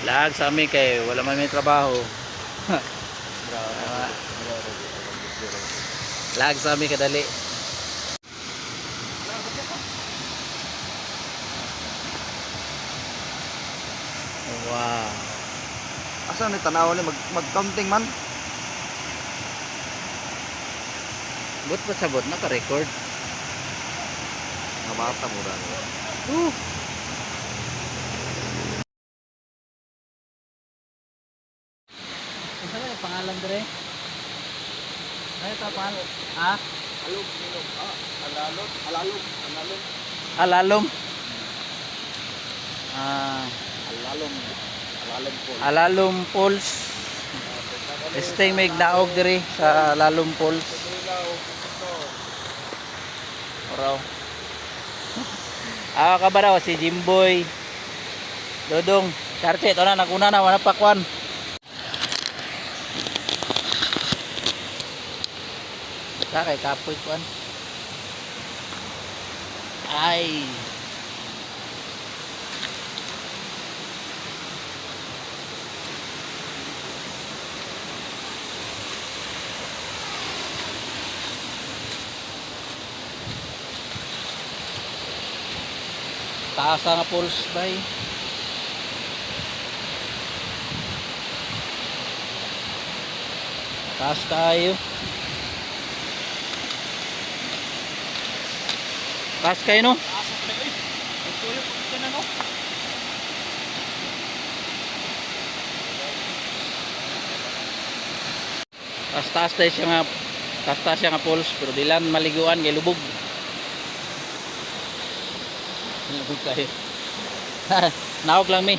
Lag sa amin kay wala man may trabaho. Lag sa amin kadali. Wow. Asa ni tanaw ni mag-counting man? But pa sabot naka-record. Mga bata mo ra. Ano ba yung pangalan dire? Ano ito pangalan? Ha? Alog, silog. Alalog, alalog, alalog. Alalom. Ah, Alalog. Alalog po. Alalom Falls. Esting may naog dire sa Alalom Falls. Oraw. Ah, kabaraw si Jimboy. Dodong, Charche, ito na nakuna na wala pa kwan. Sa kay kapoy kwan. Ay. Taas nga pulse bay. Taas tayo. Taas kayo no? Taas tayo siya nga. Taas siya nga pulse pero dilan maliguan kay lubog. Lubog kayo. Naog lang mi.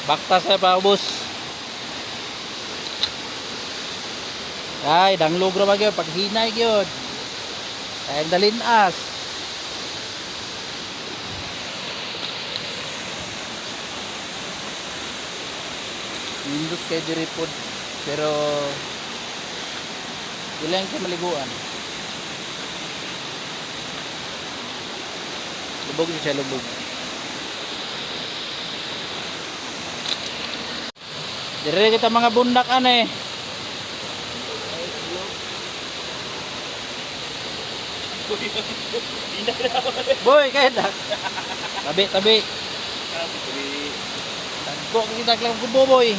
Baktas na pa ubos. Ay, danglog ra ba gyud pag hinay gyud. Ay dalinas. Indus kay diri pod pero ilang ka maliguan. Lubog siya lubog. Dire kita mga bundak ane. Boy, kaya dah. Tabi. Tagko kita lang kubo boy.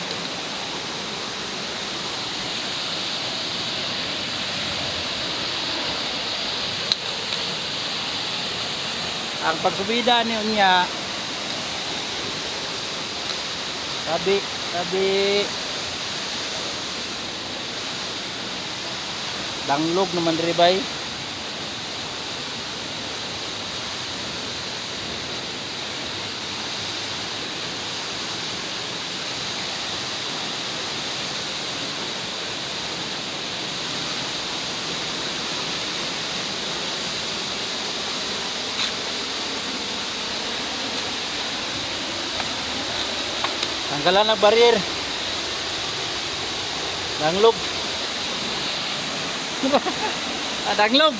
Ang pagsubida niya tabi danglog naman diri bay. Tanggalan ng barrier. Danglog. Danglog.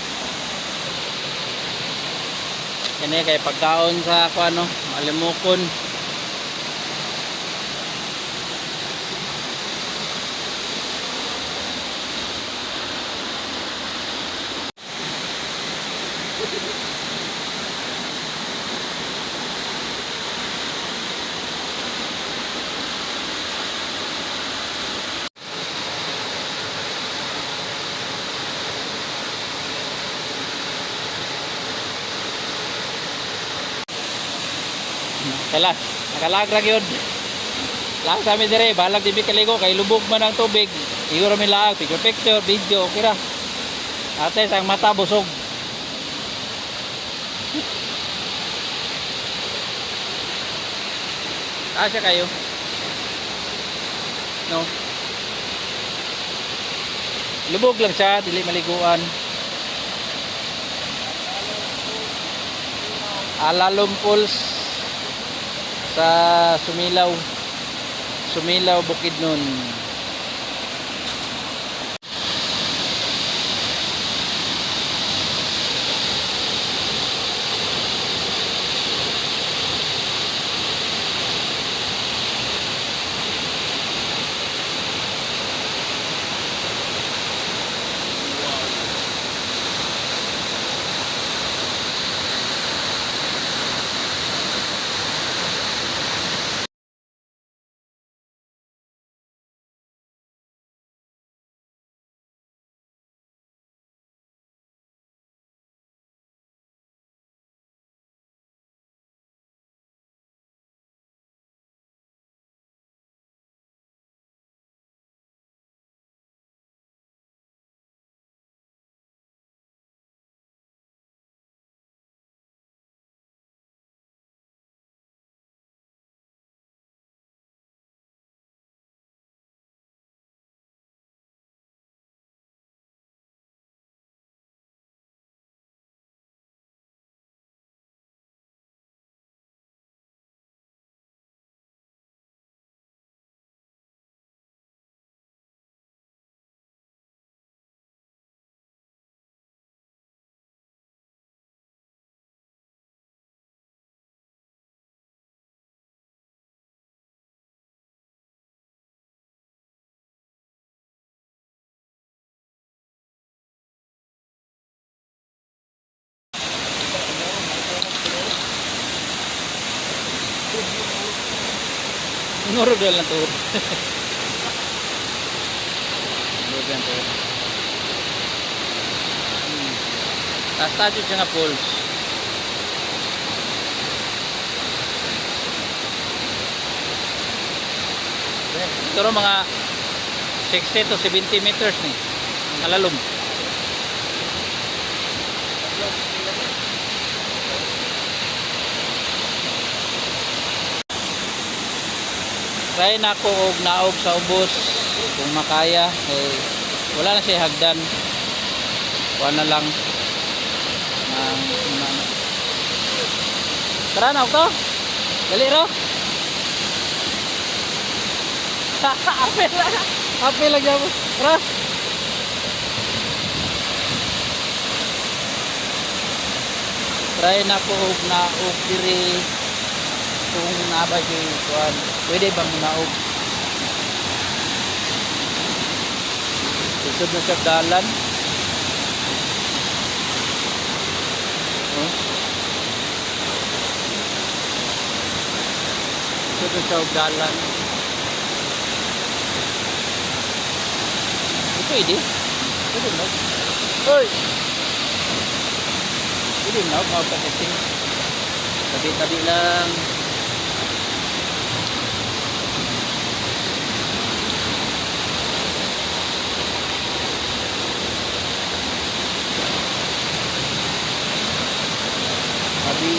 Kani kay pagkaon sa ako ano, malimukon. Kala, nakalagrag yun. Lang sa amin dire, balag di kaligo, kay lubog man ang tubig. Iuro mi laag, picture, video, okay ra. Ate, sang mata busog. Asya kayo? No? Lubog lang siya, dili maliguan. Alalom Falls sa Sumilaw Bukidnon. Ngurog lang to. Ngurog lang to. Taas siya nga pulse. Siguro mga 60 to 70 meters ni. Kalalom. Try na ako og naog sa ubos kung makaya wala na siya hagdan. Kuha na lang tara na ako. Dali ro. Apel lang jamo. Tara. Try na ko og naog diri kung nabay kuan. Pwede bang naog? Isod na sa dalan. Isod na sa dalan. Pwede. Pwede na. Hoy! Pwede na. Mapakasing. Tabi-tabi lang. Tabi.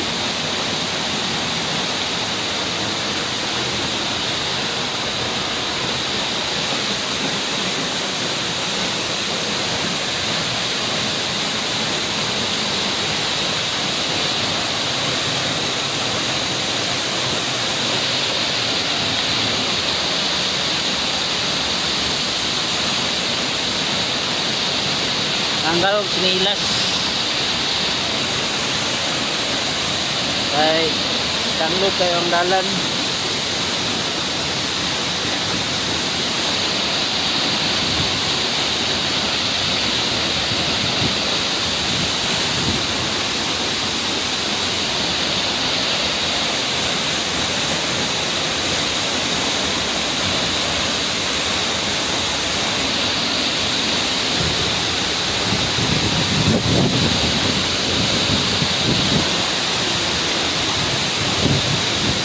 Tanggal og sinilas. Ay, tanglog kayo ang dalan.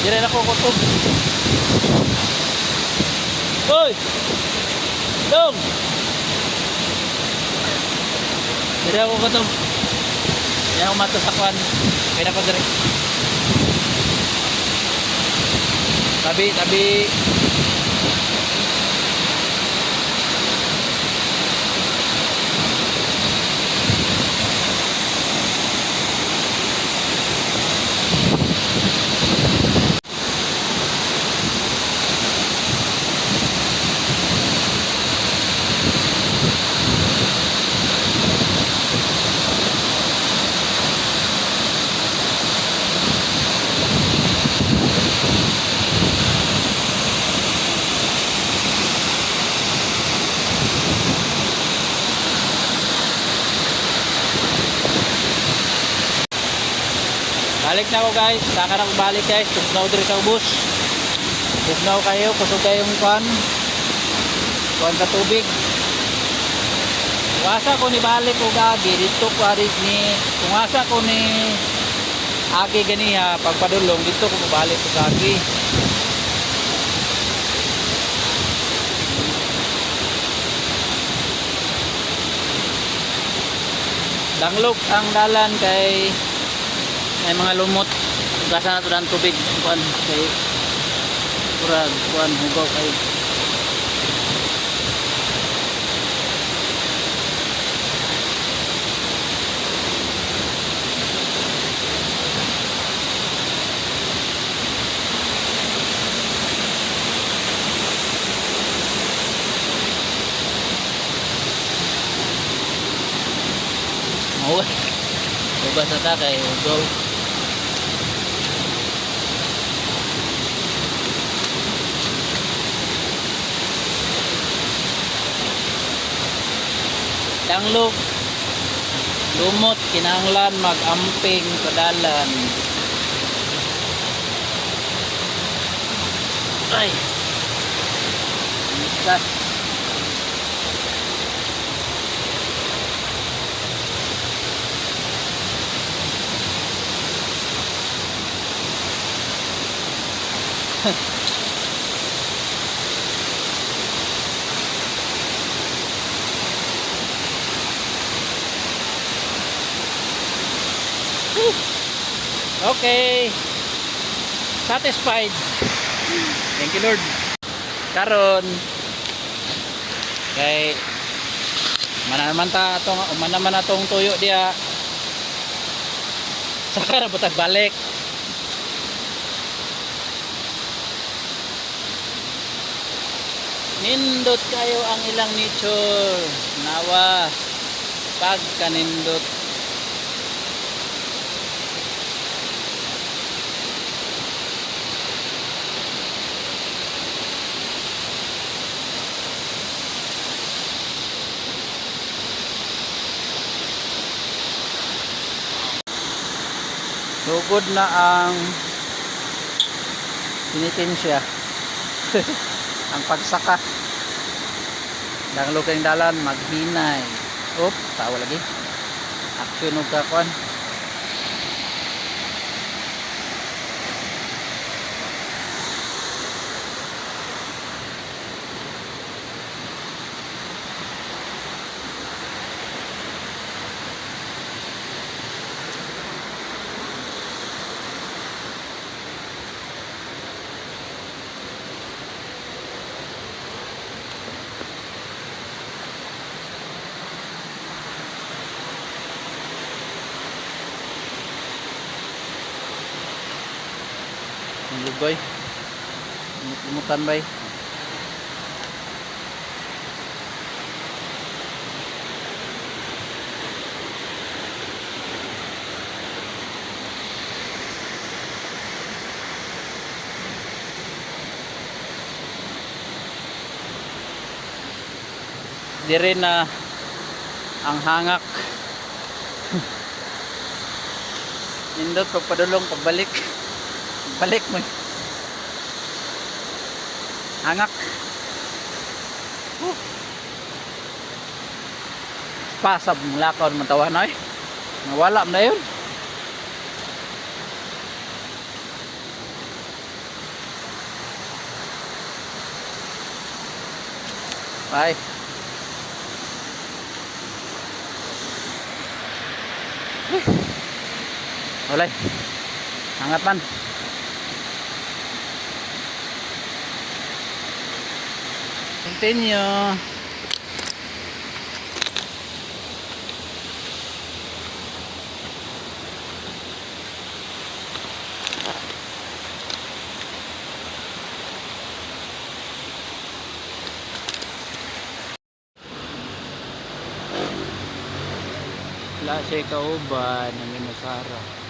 Dire na ko kutob. Hoy! Dong! Dire ako kutob. Yan ako matasakwan. Kaya na ko dire. Tabi, tabi. Balik na ako guys, saka na ako balik guys. Tugnaw diri sa ubos. Tugnaw kayo, kusog kayong kuan ka tubig. Wasa ko ni balik o agi dito ko ari ni kung asa ko ni agi ganiha pagpadulong dito ko balik ko agi. Danglog ang dalan kay may mga lumot gasa na to dan tubig kuan kay kurag kuan hugaw kay mau hugas na ta kay hugaw. Danglog lumot kinahanglan mag-amping sa dalan. Ay. Miskas. Okay. Satisfied. Thank you Lord. Karon kay manaman atong tuyo diya. Saka na butag balik. Nindot kayo ang ilang nature. Nawa pagkanindot. Sugod na ang sinitensya. Ang pagsaka. Dang lukang dalan maghinay. Op, tawa lagi. Action ug kakon. Ang lugoy. Lumut-lumutan bay. Dire na ang hangak. Nindot pagpadulong pagbalik. Balik mo. Hangak. Pasab mulakaw man tawa na eh. Nawala na yun. Bye. Olay. Hangat man. Continue. Wala siya kauban ng Minasara.